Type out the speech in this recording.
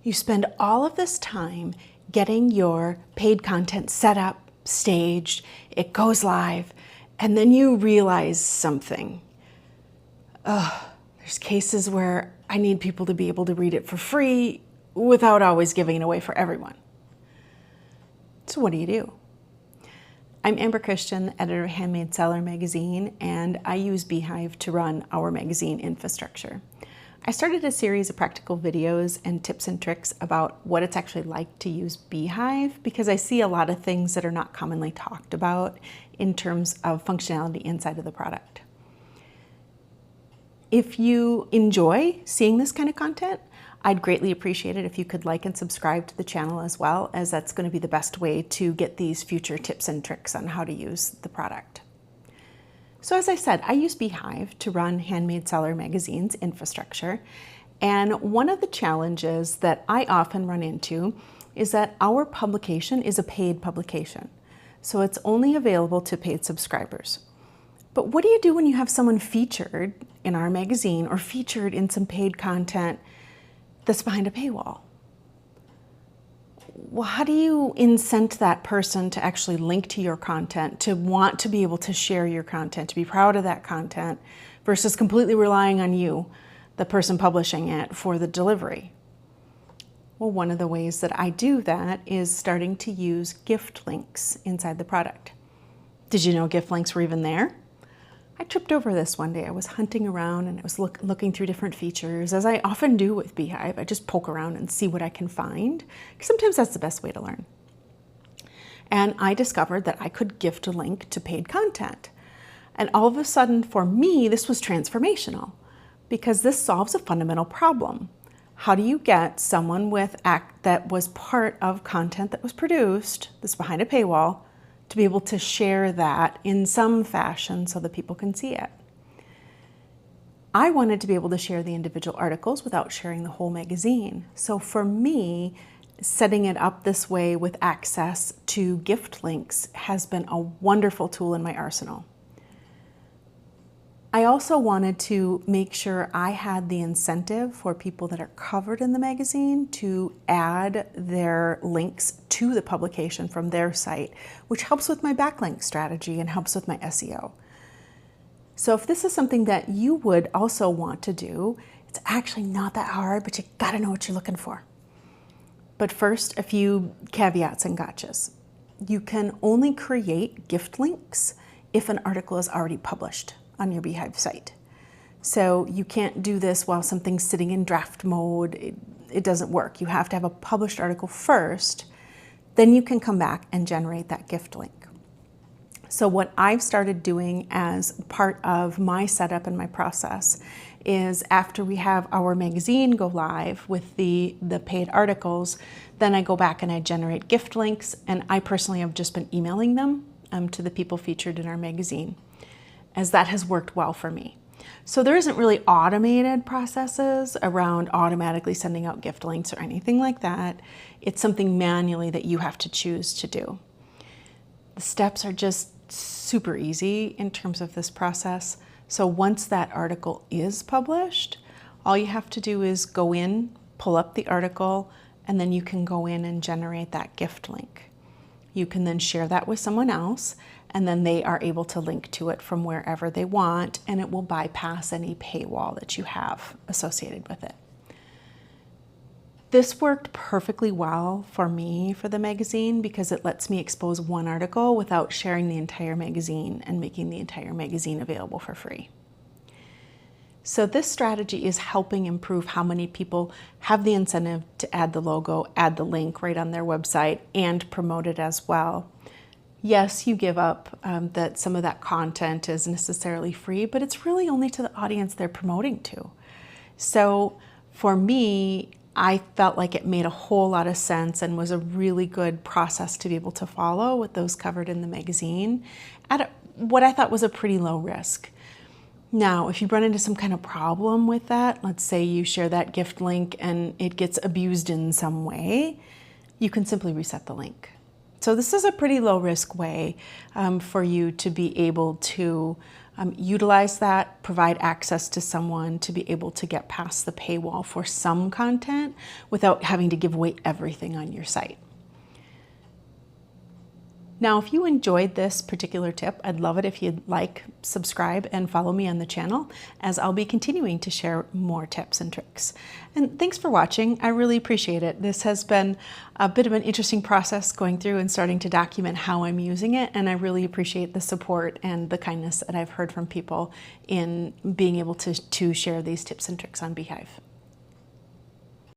You spend all of this time getting your paid content set up, staged, it goes live, and then you realize something. There's cases where I need people to be able to read it for free without always giving it away for everyone. So what do? I'm Amber Christian, editor of Handmade Seller magazine, and I use beehiiv to run our magazine infrastructure. I started a series of practical videos and tips and tricks about what it's actually like to use beehiiv because I see a lot of things that are not commonly talked about in terms of functionality inside of the product. If you enjoy seeing this kind of content, I'd greatly appreciate it if you could like and subscribe to the channel as well, as that's going to be the best way to get these future tips and tricks on how to use the product. So as I said, I use beehiiv to run Handmade Seller magazine's infrastructure. And one of the challenges that I often run into is that our publication is a paid publication. So it's only available to paid subscribers. But what do you do when you have someone featured in our magazine or featured in some paid content that's behind a paywall? Well, how do you incent that person to actually link to your content, to want to be able to share your content, to be proud of that content, versus completely relying on you, the person publishing it, for the delivery? Well, one of the ways that I do that is starting to use gift links inside the product. Did you know gift links were even there? I tripped over this one day. I was hunting around and I was looking through different features, as I often do with beehiiv. I just poke around and see what I can find. Sometimes that's the best way to learn. And I discovered that I could gift a link to paid content. And all of a sudden, for me, this was transformational because this solves a fundamental problem. How do you get someone that was part of content that was produced, that's behind a paywall, to be able to share that in some fashion so that people can see it? I wanted to be able to share the individual articles without sharing the whole magazine. So for me, setting it up this way with access to gift links has been a wonderful tool in my arsenal. I also wanted to make sure I had the incentive for people that are covered in the magazine to add their links to the publication from their site, which helps with my backlink strategy and helps with my SEO. So if this is something that you would also want to do, it's actually not that hard, but you gotta know what you're looking for. But first, a few caveats and gotchas. You can only create gift links if an article is already published on your beehiiv site. So you can't do this while something's sitting in draft mode. It doesn't work. You have to have a published article first, then you can come back and generate that gift link. So what I've started doing as part of my setup and my process is after we have our magazine go live with the paid articles, then I go back and I generate gift links, and I personally have just been emailing them to the people featured in our magazine, as that has worked well for me. So there isn't really automated processes around automatically sending out gift links or anything like that. It's something manually that you have to choose to do. The steps are just super easy in terms of this process. So once that article is published, all you have to do is go in, pull up the article, and then you can go in and generate that gift link. You can then share that with someone else, and then they are able to link to it from wherever they want, and it will bypass any paywall that you have associated with it. This worked perfectly well for me for the magazine because it lets me expose one article without sharing the entire magazine and making the entire magazine available for free. So this strategy is helping improve how many people have the incentive to add the logo, add the link right on their website, and promote it as well. Yes, you give up that some of that content is necessarily free, but it's really only to the audience they're promoting to. So for me, I felt like it made a whole lot of sense and was a really good process to be able to follow with those covered in the magazine at what I thought was a pretty low risk. Now, if you run into some kind of problem with that, let's say you share that gift link and it gets abused in some way, you can simply reset the link. So this is a pretty low risk way for you to be able to utilize that, provide access to someone to be able to get past the paywall for some content without having to give away everything on your site. Now, if you enjoyed this particular tip, I'd love it if you'd like, subscribe, and follow me on the channel, as I'll be continuing to share more tips and tricks. And thanks for watching. I really appreciate it. This has been a bit of an interesting process, going through and starting to document how I'm using it, and I really appreciate the support and the kindness that I've heard from people in being able to share these tips and tricks on beehiiv.